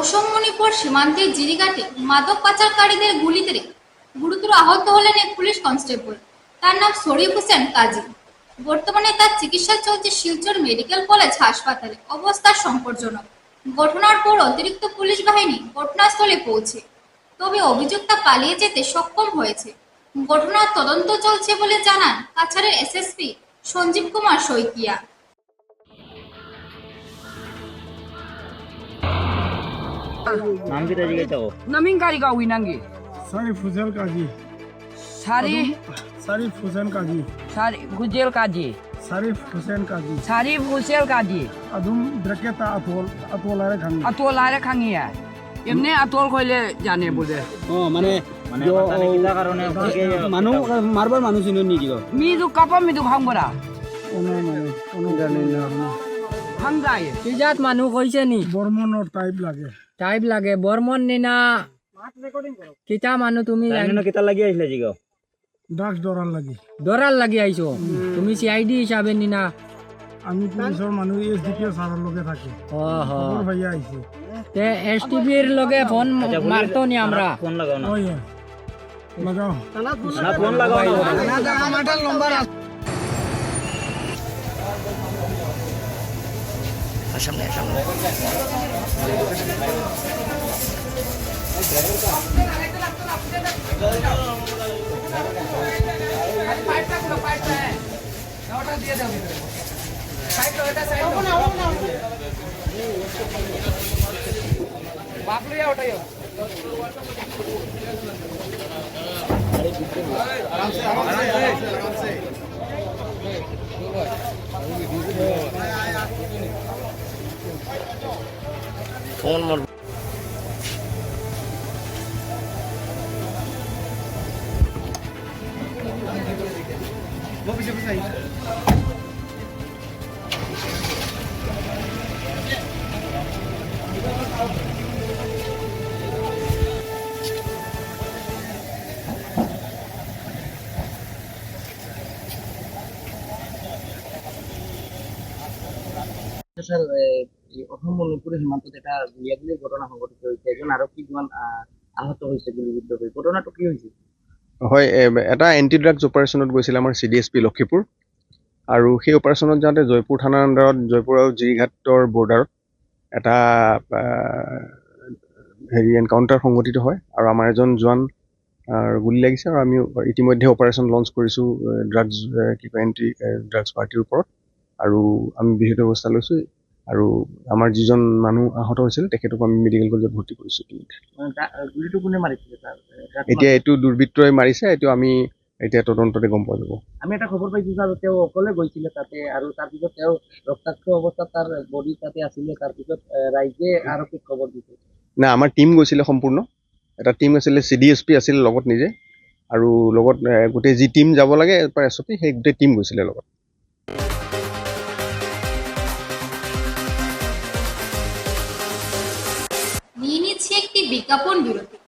অসম মণিপুর সীমান্তের জিরিঘাটে মাদক পাচারকারীদের গুলিতে গুরুতর আহত হলেন এক পুলিশ কনস্টেবল। তার নাম শরীফ হোসেন কাজী। বর্তমানে তার চিকিৎসা চলছে শিলচর মেডিকেল কলেজ হাসপাতালে। অবস্থা সংকটজনক। ঘটনার পর অতিরিক্ত পুলিশ বাহিনী ঘটনাস্থলে পৌঁছে, তবে অভিযুক্ত পালিয়ে যেতে সক্ষম হয়েছে। ঘটনার তদন্ত চলছে বলে জানান কাছাড়ের এসএসপি সঞ্জীব কুমার শইকিয়া। नाम की तरीके से हो नमीन कारिका हुई नंगी शरीफ हुसैन काजी सारी शरीफ हुसैन काजी सारी गुजेल काजी शरीफ हुसैन काजी सारी हुसेल काजी अदुम ब्रकेता अतोल आरे खांगी अतोल आरे खांगी है एमने अतोल खोले जाने बोले মানে কিতা কারণে মানুহ মারবাৰ মানুহ চিনি নেকি मिदु कपा मिदु भांगबरा ओनर माने ओनर जाने ना भांग जाए किजात मानु কইছে নি बर्मनर टाइप लागे টাইপ লাগে বর্মন নিনা কিতা মানু তুমি জানেন কিতা লাগি আইছিলে জিগো ডাক্স ডরার লাগি ডরার লাগি আইছো তুমি সিআইডি হিসাবে নিনা আমি পুলিশের মানুষ এসডিপিও সারার লগে থাকি ও হো খবর ভাইয়া আইছে তে এসটিভির লগে ফোন মারতো নি আমরা ফোন লাগাও না ওই লাগাও না ফোন লাগাও না আমাদের নম্বর স্যার এই অসম মণিপুরের সীমান্তত এটা গুলিয়াগুলির ঘটনা সংঘটিত হয়েছে এজন আৰক্ষীজন আহত হৈছে গুলিবিদ্ধ হৈ ঘটনাটো কি হৈছে হয় এটা এণ্টি ড্ৰাগছ অপাৰেশ্যনত গৈছিল আমাৰ CDSP লক্ষীপুৰ আৰু সেই অপাৰেশ্যনত যাওঁতে জয়পুৰ থানাৰ আণ্ডাৰত জয়পুৰ আৰু জিৰিঘাটৰ বৰ্ডাৰত এটা এনকাউণ্টাৰ সংঘটিত হয় আৰু আমাৰ এজন জোৱান গুলি লাগিছে আৰু আমি ইতিমধ্যে অপাৰেশ্যন লঞ্চ কৰিছোঁ ড্ৰাগছ এণ্টি ড্ৰাগছ পাৰ্টিৰ ওপৰত আৰু আমি বিহিত ব্যৱস্থা লৈছোঁ আৰু আমাৰ যিজন মানুহ আহত হৈছিল তেখেতক আমি মেডিকেল কলেজত ভৰ্তি কৰিছোঁ। গুলিটো কোনে মাৰিছিলে তাৰ এতিয়া এইটো দুৰ্বৃত্তই মাৰিছে, এইটো আমি এতিয়া তদন্ততে গম পোৱা যাব। আমি এটা খবৰ পাইছোঁ ছাৰ তেওঁ অকলে গৈছিলে তাতে আৰু তাৰপিছত তেওঁ ৰক্তাক্ত অৱস্থাত তাৰ বডি তাতে আছিলে তাৰপিছত ৰাইজে আৰক্ষীক খবৰ দিছে না আমাৰ টীম গৈছিলে সম্পূৰ্ণ এটা টীম আছিলে CDSP আছিল লগত নিজে আৰু লগত গোটেই যি টীম যাব লাগে SOP সেই গোটেই টীম গৈছিলে লগত। নিয়ে নিচ্ছে একটি বিজ্ঞাপন বিরতি।